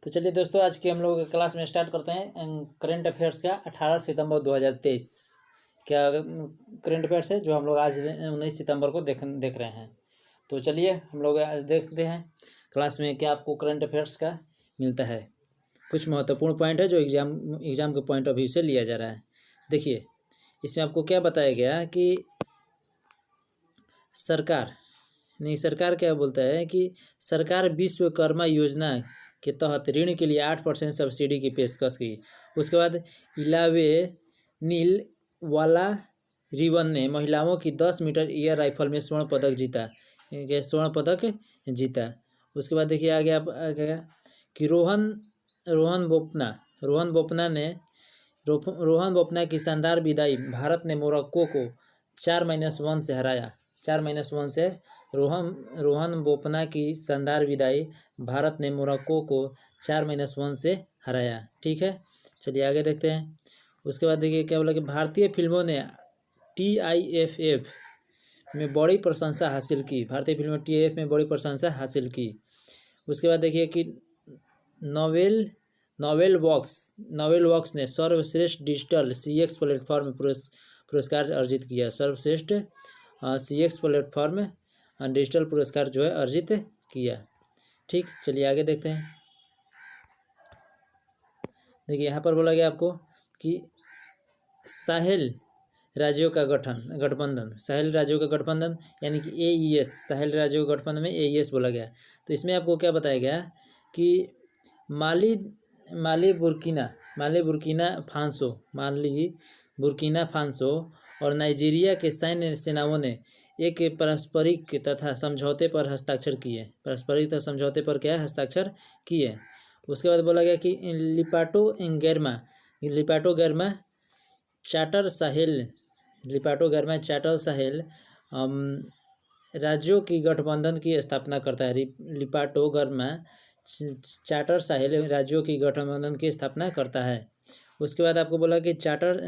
तो चलिए दोस्तों, आज की हम लोग क्लास में स्टार्ट करते हैं करंट अफेयर्स का 18 सितंबर 2023। क्या करंट अफेयर्स है जो हम लोग आज 19 सितंबर को देख रहे हैं। तो चलिए हम लोग आज देखते हैं क्लास में क्या आपको करंट अफेयर्स का मिलता है। कुछ महत्वपूर्ण पॉइंट है जो एग्जाम के पॉइंट ऑफ व्यू से लिया जा रहा है। देखिए, इसमें आपको क्या बताया गया कि सरकार क्या बोलता है कि सरकार विश्वकर्मा योजना के तहत ऋण के लिए 8% सब्सिडी की पेशकश की। उसके बाद इलावे नील वाला रिवन ने महिलाओं की 10 मीटर एयर राइफल में स्वर्ण पदक जीता। उसके बाद देखिए आगे आप आगे कि रोहन बोपन्ना की शानदार विदाई, भारत ने मोरक्को को 4-1 से हराया। 4-1 से रोहन बोपन्ना की शानदार विदाई, भारत ने मोरक्को को 4-1 से हराया। ठीक है, चलिए आगे देखते हैं। उसके बाद देखिए क्या बोला कि भारतीय फिल्मों ने TIFF में बड़ी प्रशंसा हासिल की। भारतीय फिल्मों TIFF में बड़ी प्रशंसा हासिल की। उसके बाद देखिए कि नोवेल वॉक्स ने सर्वश्रेष्ठ डिजिटल CX प्लेटफॉर्म पुरस्कार अर्जित किया। सर्वश्रेष्ठ CX प्लेटफॉर्म डिजिटल पुरस्कार जो है अर्जित किया। ठीक, चलिए आगे देखते हैं। देखिए यहाँ पर बोला गया आपको कि साहेल राज्यों का गठबंधन यानी कि AES, साहेल राज्यों का गठबंधन में AES बोला गया। तो इसमें आपको क्या बताया गया कि माली बुर्किना फांसो और नाइजीरिया के सैन्य सेनाओं ने एक पारस्परिक तथा समझौते पर हस्ताक्षर किए। उसके बाद बोला गया कि लिपाटो गर्मा चार्टर साहेल राज्यों की गठबंधन की स्थापना करता है। लिपाटो गर्मा चार्टर साहेल राज्यों की गठबंधन की स्थापना करता है। उसके बाद आपको बोला कि चार्टर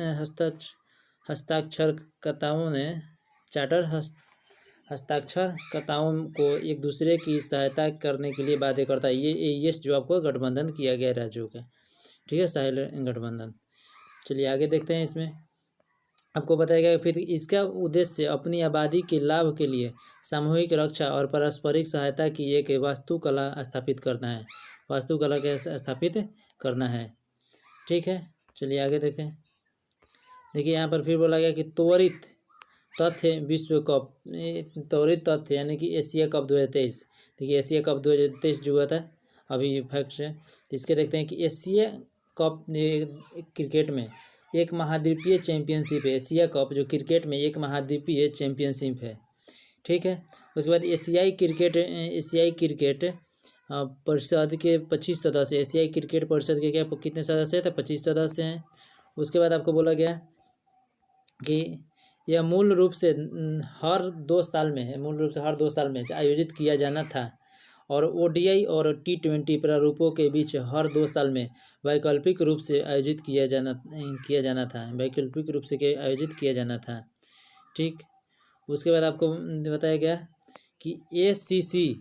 हस्ताक्षरकर्ताओं को एक दूसरे की सहायता करने के लिए बाध्य करता है। ये AES जो आपको गठबंधन किया गया राज्यों का, ठीक है, साहेल गठबंधन। चलिए आगे देखते हैं। इसमें आपको बताया गया फिर इसका उद्देश्य अपनी आबादी के लाभ के लिए सामूहिक रक्षा और पारस्परिक सहायता की एक वास्तुकला स्थापित करना है। ठीक है, चलिए आगे देखते हैं। देखिए यहाँ पर फिर बोला गया कि त्वरित तथ्य यानी कि एशिया कप 2023। देखिए एशिया कप 2023 जो हुआ था अभी फैक्ट है, तो इसके देखते हैं कि एशिया कप क्रिकेट में एक महाद्वीपीय चैंपियनशिप है। एशिया कप जो क्रिकेट में एक महाद्वीपीय चैंपियनशिप है। ठीक है, उसके बाद एशियाई क्रिकेट परिषद के 25 सदस्य। एशियाई क्रिकेट परिषद के क्या कितने सदस्य हैं? तो 25 सदस्य हैं। उसके बाद आपको बोला गया कि यह मूल रूप से हर 2 साल में आयोजित किया जाना था और ODI और T20 प्रारूपों के बीच हर 2 साल में वैकल्पिक रूप से आयोजित किया जाना था। ठीक, उसके बाद आपको बताया गया कि ACC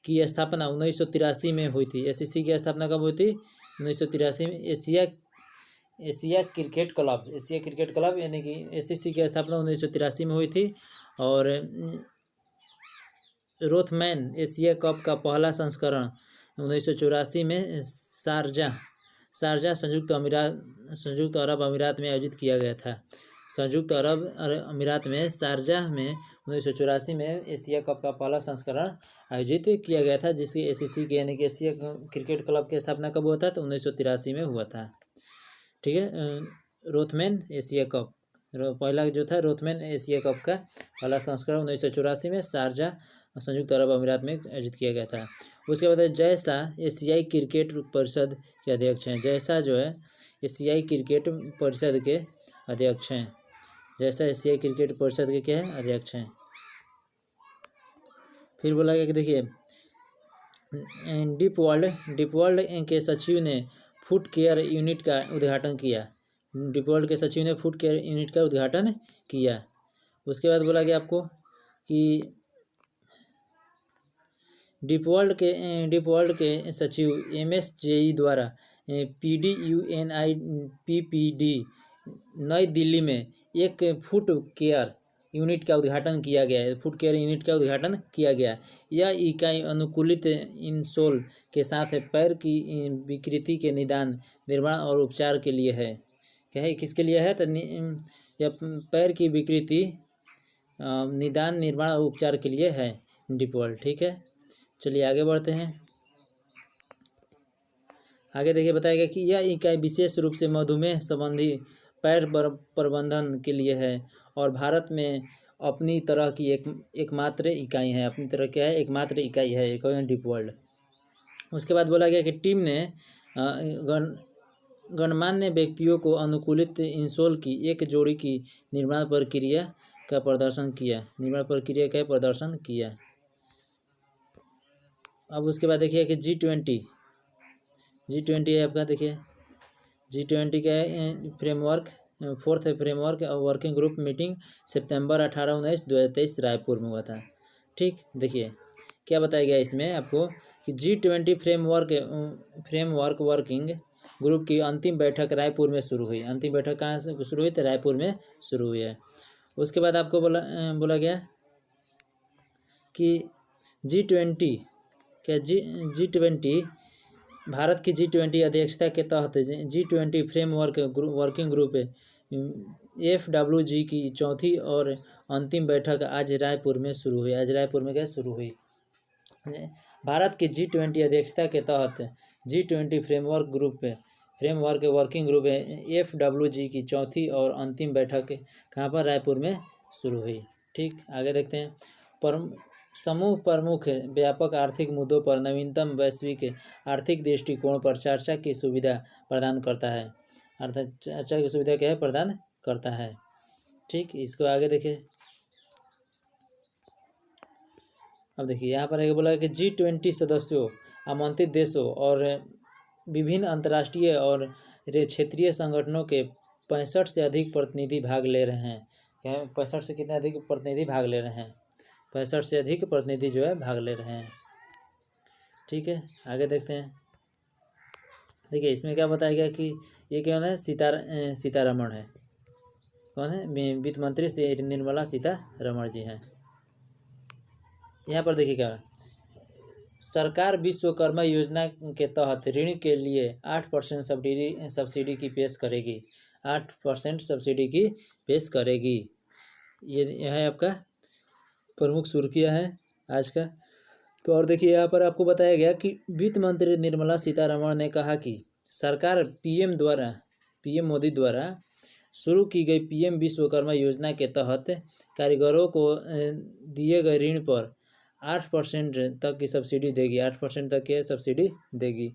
की स्थापना 1983 में हुई थी। ACC की स्थापना कब हुई थी? 1983 में। एशिया क्रिकेट क्लब यानी कि ACC की स्थापना 1983 में हुई थी। और रोथमैन एशिया कप का पहला संस्करण 1984 में शारजा संयुक्त अरब अमीरात में आयोजित किया गया था। संयुक्त अरब अमीरात में शारजाह में 1984 में एशिया कप का पहला संस्करण आयोजित किया गया था, जिसकी ACC के यानी कि एशिया क्रिकेट क्लब की स्थापना कब हुआ था? तो 1983 में हुआ था। ठीक है, रोथमैन एशिया कप पहला जो था, रोथमैन एशिया कप का पहला संस्करण 1984 में शारजाह संयुक्त अरब अमीरात में आयोजित किया गया था। उसके बाद जय शाह एशियाई क्रिकेट परिषद के अध्यक्ष हैं। जय शाह जो है एशियाई क्रिकेट परिषद के अध्यक्ष हैं। जैसा एशियाई क्रिकेट परिषद के क्या है? अध्यक्ष हैं। फिर बोला गया कि देखिए डीप वर्ल्ड के सचिव ने फुट केयर यूनिट का उद्घाटन किया। उसके बाद बोला गया आपको कि डीपवर्ल्ड के सचिव MSJE द्वारा PDUNIPPD नई दिल्ली में एक फुट केयर यूनिट का उद्घाटन किया गया है। फुट केयर यूनिट का उद्घाटन किया गया। यह इकाई अनुकूलित इंसोल के साथ पैर की विकृति के निदान, निर्माण और उपचार के लिए है। क्या है, किसके लिए है? तो यह पैर की विकृति निदान, निर्माण और उपचार के लिए है डीपवर्ल्ड। ठीक है, चलिए आगे बढ़ते हैं। आगे देखिए, बताया गया कि यह इकाई विशेष रूप से मधुमेह संबंधी पैर प्रबंधन के लिए है और भारत में अपनी तरह की एकमात्र इकाई है। अपनी तरह क्या है? एकमात्र इकाई है एक डीपवर्ल्ड। उसके बाद बोला गया कि टीम ने गणमान्य व्यक्तियों को अनुकूलित इंसोल की एक जोड़ी की निर्माण प्रक्रिया का प्रदर्शन किया। अब उसके बाद देखिए कि G20 है आपका। देखिए G20 का framework, 4th framework working group meeting सितंबर 18-19, 2023 रायपुर में हुआ था। ठीक, देखिए क्या बताया गया इसमें आपको कि G20 फ्रेमवर्क वर्किंग ग्रुप की अंतिम बैठक रायपुर में शुरू हुई। अंतिम बैठक कहाँ से शुरू हुई? तो रायपुर में शुरू हुई है। उसके बाद आपको बोला गया कि G20 भारत की G20 अध्यक्षता के तहत G20 framework working group FWG की चौथी और अंतिम बैठक आज रायपुर में शुरू हुई। भारत की G20 अध्यक्षता के तहत G20 framework working group FWG की चौथी और अंतिम बैठक कहाँ पर? रायपुर में शुरू हुई। ठीक, आगे देखते हैं। समूह प्रमुख व्यापक आर्थिक मुद्दों पर नवीनतम वैश्विक आर्थिक दृष्टिकोण पर चर्चा की सुविधा प्रदान करता है। चर्चा की सुविधा क्या है? प्रदान करता है। ठीक, इसको आगे देखिए। अब देखिए यहाँ पर बोला कि G20 सदस्यों, आमंत्रित देशों और विभिन्न अंतर्राष्ट्रीय और क्षेत्रीय संगठनों के 65 से अधिक प्रतिनिधि भाग ले रहे हैं। क्या 65 से कितने अधिक प्रतिनिधि भाग ले रहे हैं? 65 से अधिक प्रतिनिधि जो है भाग ले रहे हैं। ठीक है, आगे देखते हैं। देखिए इसमें क्या बताया गया कि ये क्या है? सीतारमण है। कौन है? वित्त मंत्री से निर्मला सीतारमण जी हैं। यहाँ पर देखिए क्या, सरकार विश्वकर्मा योजना के तहत ऋण के लिए 8% सब्सिडी की पेश करेगी। 8% सब्सिडी की पेश करेगी। ये है आपका प्रमुख सुर्खियाँ है आज का। तो और देखिए यहाँ पर आपको बताया गया कि वित्त मंत्री निर्मला सीतारमण ने कहा कि सरकार पीएम मोदी द्वारा शुरू की गई PM विश्वकर्मा योजना के तहत कारीगरों को दिए गए ऋण पर 8% तक की सब्सिडी देगी। 8% तक की सब्सिडी देगी।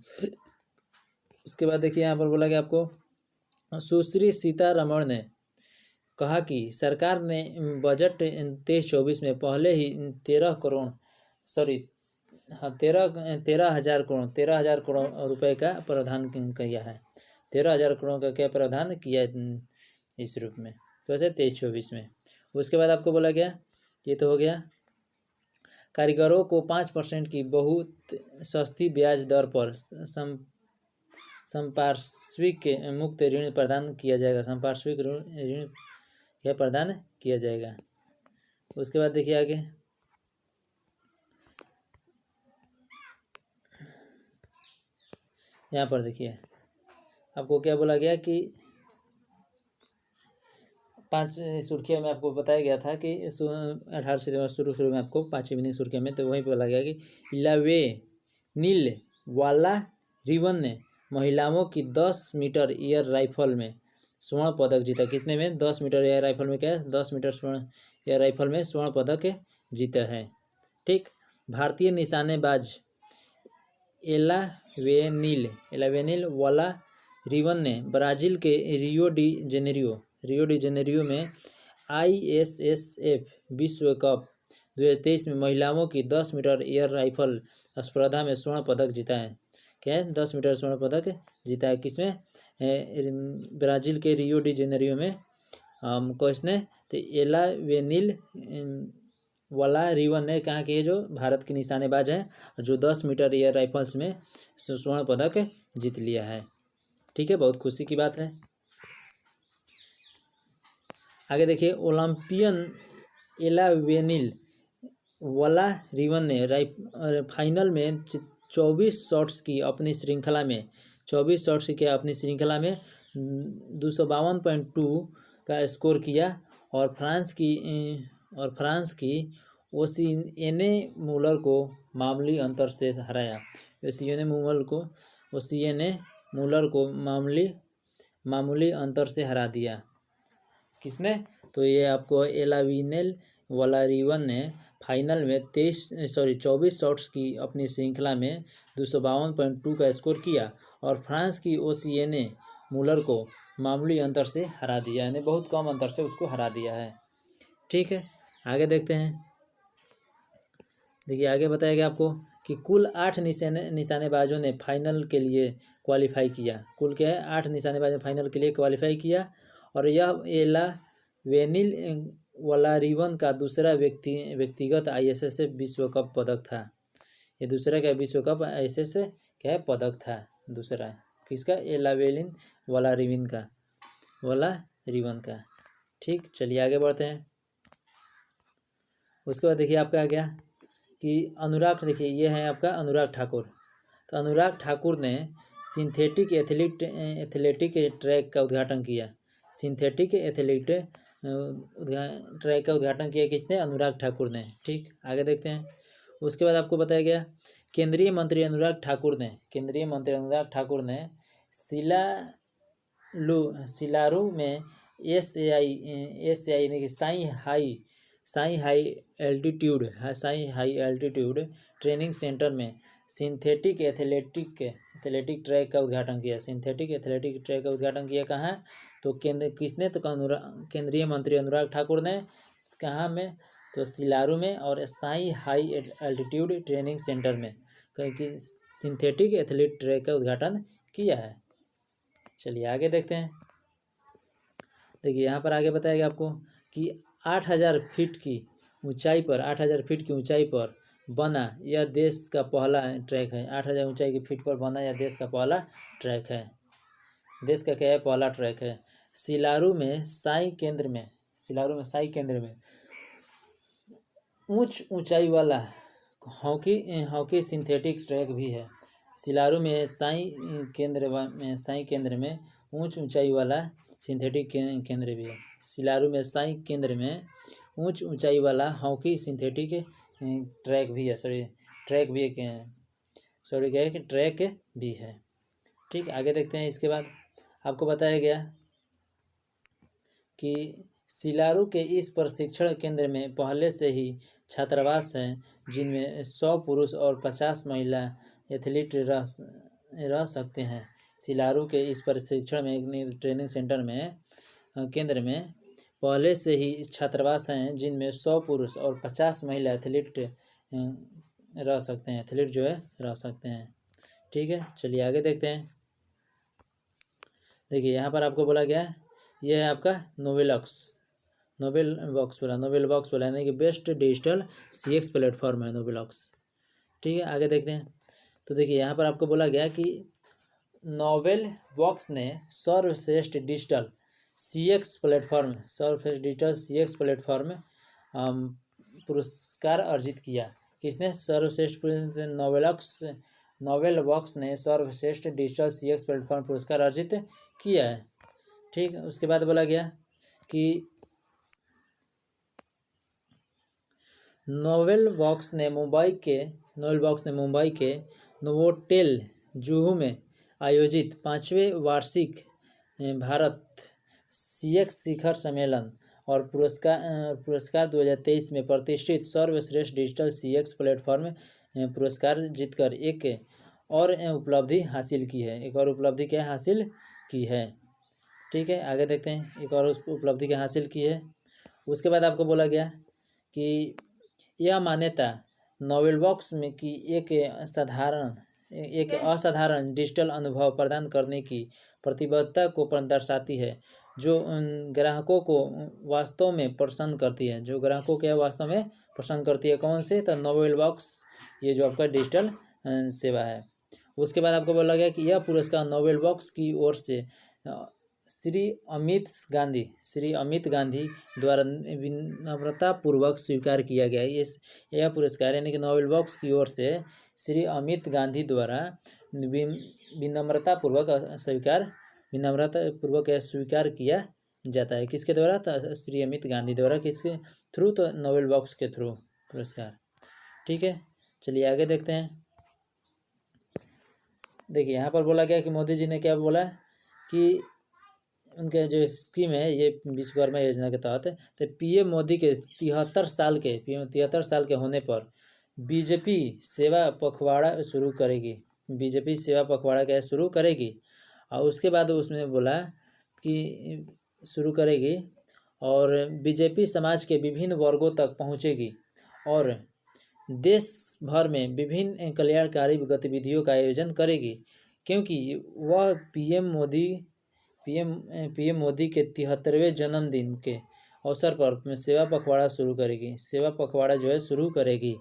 उसके बाद देखिए यहाँ पर बोला गया आपको, सुश्री सीतारमण ने कहा कि सरकार ने बजट 23-24 में पहले ही 13,000 करोड़ रुपए का प्रावधान किया है। 13,000 करोड़ का क्या प्रावधान किया इस रूप में? तो ऐसे 23-24 में। उसके बाद आपको बोला गया, ये तो हो गया, कारीगरों को 5% की बहुत सस्ती ब्याज दर पर संपार्श्विक मुक्त ऋण प्रदान किया जाएगा। संपार्श्विक ऋण यह प्रदान किया जाएगा। उसके बाद देखिए आगे, यहाँ पर देखिए आपको क्या बोला गया कि 5 सुर्खियों में आपको बताया गया था कि 18 से शुरू में आपको 5 इवनिंग सुर्खियों में, तो वहीं पर बोला गया कि इलावेनिल वाला रिवन ने महिलाओं की 10 मीटर एयर राइफल में स्वर्ण पदक जीता। कितने में? 10 मीटर एयर राइफल में क्या है? 10 मीटर एयर राइफल में स्वर्ण पदक जीता है। ठीक, भारतीय निशानेबाज एलावेनिल वाला रिवन ने ब्राज़ील के रियो डी जेनेरियो में ISSF विश्व कप 2023 में महिलाओं की 10 मीटर एयर राइफल स्पर्धा में स्वर्ण पदक जीता है। क्या है? 10 मीटर स्वर्ण पदक जीता है। किसमें? ब्राज़ील के रियो डी जेनेरियो में। किसने? तो एलावेनिल वलारिवन ने कहा कि ये जो भारत की निशानेबाज है जो 10 मीटर एयर राइफल्स में स्वर्ण पदक जीत लिया है। ठीक है, बहुत खुशी की बात है। आगे देखिए, ओलंपियन एलावेनिल वलारिवन ने फाइनल में 24 शॉट्स की अपनी श्रृंखला में 252.2 का स्कोर किया और फ्रांस की ओसिएने मूलर को मामूली अंतर से हराया। ओसिएने मूलर को मामूली अंतर से हरा दिया। किसने? तो ये आपको एलावेनिल वलारिवन ने फाइनल में 24 शॉट्स की अपनी श्रृंखला में 252.2 का स्कोर किया और फ्रांस की ओसिएने मूलर को मामूली अंतर से हरा दिया, यानी बहुत कम अंतर से उसको हरा दिया है। ठीक है, आगे देखते हैं। देखिए, आगे बताया गया आपको कि कुल 8 निशानेबाजों ने फाइनल के लिए क्वालिफाई किया। कुल क्या है? 8 निशानेबाजों ने फाइनल के लिए क्वालिफाई किया और यह एलावेनिल वलारिवन का दूसरा व्यक्तिगत ISSF विश्व कप पदक था। ये दूसरा क्या विश्व कप ISSF क्या पदक था दूसरा। किसका? एलावेनिल वलारिवन का। ठीक, चलिए आगे बढ़ते हैं। उसके बाद देखिए आपका आ गया कि अनुराग, देखिए ये है आपका अनुराग ठाकुर। तो अनुराग ठाकुर ने सिंथेटिक एथलेटिक ट्रैक का उद्घाटन किया। सिंथेटिक एथलेटिक ट्रैक का उद्घाटन किया किसने? अनुराग ठाकुर ने। ठीक, आगे देखते हैं। उसके बाद आपको बताया गया केंद्रीय मंत्री अनुराग ठाकुर ने सिलारू में SAI Sai high altitude training centre में सिंथेटिक एथलेटिक ट्रैक का उद्घाटन किया। सिंथेटिक एथलेटिक ट्रैक का उद्घाटन किया कहाँ? तो किसने? तो केंद्रीय मंत्री अनुराग ठाकुर ने। कहाँ में? तो सिलारू में और Sai high altitude training centre में कहीं सिंथेटिक एथलेटिक ट्रैक का उद्घाटन किया है। चलिए आगे देखते हैं। देखिए यहाँ पर आगे बताया गया आपको कि 8,000 फीट की ऊंचाई पर बना यह देश का पहला ट्रैक है। 8,000 ऊंचाई की फीट पर बना यह देश का पहला ट्रैक है। देश का क्या है? पहला ट्रैक है। सिलारू में साई केंद्र में ऊंचाई वाला हॉकी सिंथेटिक ट्रैक भी है। सिलारू में साई केंद्र में ऊंचाई वाला सिंथेटिक केंद्र भी है। सिलारू में साई केंद्र में ऊंचाई वाला हॉकी सिंथेटिक ट्रैक भी है। ट्रैक भी है। ठीक, आगे देखते हैं। इसके बाद आपको बताया गया कि सिलारू के इस प्रशिक्षण केंद्र में पहले से ही छात्रावास हैं जिनमें 100 पुरुष और 50 महिला एथलीट रह सकते हैं। सिलारू के इस प्रशिक्षण में ट्रेनिंग सेंटर में केंद्र में पहले से ही छात्रावास हैं जिनमें 100 पुरुष और 50 महिला एथलीट रह सकते हैं। ठीक है, चलिए आगे देखते हैं। देखिए यहाँ पर आपको बोला गया यह है आपका नोबेल बॉक्स बोला यानी कि बेस्ट डिजिटल CX प्लेटफॉर्म है नोबेल बॉक्स। ठीक है, आगे देखते हैं। तो देखिए यहाँ पर आपको बोला गया कि नोबेल बॉक्स ने सर्वश्रेष्ठ डिजिटल CX प्लेटफॉर्म पुरस्कार अर्जित किया। किसने? सर्वश्रेष्ठ नोबेल बॉक्स ने सर्वश्रेष्ठ डिजिटल CX प्लेटफॉर्म पुरस्कार अर्जित किया है। ठीक, उसके बाद बोला गया कि नोबेल बॉक्स ने मुंबई के नोवोटेल जुहू में आयोजित 5वें वार्षिक भारत CX शिखर सम्मेलन और पुरस्कार 2023 में प्रतिष्ठित सर्वश्रेष्ठ डिजिटल CX प्लेटफॉर्म पुरस्कार जीतकर एक और उपलब्धि हासिल की है। ठीक है, आगे देखते हैं। एक और उस उपलब्धि की हासिल की है। उसके बाद आपको बोला गया कि यह मान्यता नोबेल बॉक्स में की एक असाधारण डिजिटल अनुभव प्रदान करने की प्रतिबद्धता को दर्शाती है जो ग्राहकों को वास्तव में पसंद करती है। पसंद करती है। कौन से? तो नोबेल बॉक्स, ये जो आपका डिजिटल सेवा है। उसके बाद आपको बोला गया कि यह पुरस्कार नोबेल बॉक्स की ओर से श्री अमित गांधी द्वारा विनम्रतापूर्वक स्वीकार किया गया है। यह पुरस्कार यानी कि नोबेल बॉक्स की ओर से श्री अमित गांधी द्वारा विनम्रतापूर्वक स्वीकार किया जाता है। किसके द्वारा? तो श्री अमित गांधी द्वारा। किसके थ्रू? तो नोबेल बॉक्स के थ्रू पुरस्कार। ठीक है, चलिए आगे देखते हैं। देखिए यहाँ पर बोला गया कि मोदी जी ने क्या बोला कि उनके जो स्कीम है ये विश्वकर्मा योजना के तहत, तो पीएम मोदी के 73 साल के होने पर बीजेपी सेवा पखवाड़ा शुरू करेगी। बीजेपी सेवा पखवाड़ा क्या शुरू करेगी, और उसके बाद उसमें बोला कि शुरू करेगी और बीजेपी समाज के विभिन्न वर्गों तक पहुंचेगी और देश भर में विभिन्न कल्याणकारी गतिविधियों का आयोजन करेगी, क्योंकि वह पीएम मोदी के 73वें जन्मदिन के अवसर पर सेवा पखवाड़ा शुरू करेगी। सेवा पखवाड़ा जो है शुरू करेगी,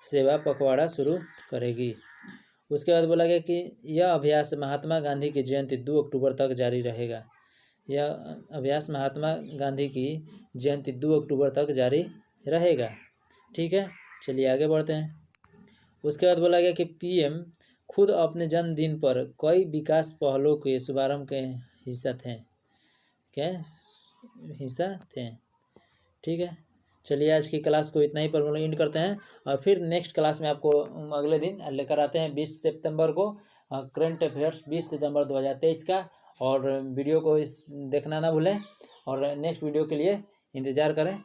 सेवा पखवाड़ा शुरू करेगी। उसके बाद बोला गया कि यह अभ्यास महात्मा गांधी की जयंती 2 अक्टूबर तक जारी रहेगा। यह अभ्यास महात्मा गांधी की जयंती 2 अक्टूबर तक जारी रहेगा। ठीक है, चलिए आगे बढ़ते हैं। उसके बाद बोला गया कि पीएम खुद अपने जन्मदिन पर कई विकास पहलों के शुभारंभ के हिस्सा थे। ठीक है, चलिए आज की क्लास को इतना ही पर एंड करते हैं, और फिर नेक्स्ट क्लास में आपको अगले दिन लेकर आते हैं 20 सितंबर को करंट अफेयर्स 20 सितंबर 2023 का। और वीडियो को देखना ना भूलें और नेक्स्ट वीडियो के लिए इंतज़ार करें।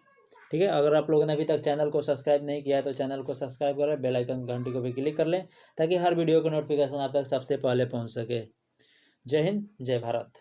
ठीक है, अगर आप लोगों ने अभी तक चैनल को सब्सक्राइब नहीं किया है तो चैनल को सब्सक्राइब करें, बेल आइकन घंटी को भी क्लिक कर लें ताकि हर वीडियो का नोटिफिकेशन आप तक सबसे पहले पहुंच सके। जय हिंद, जय भारत।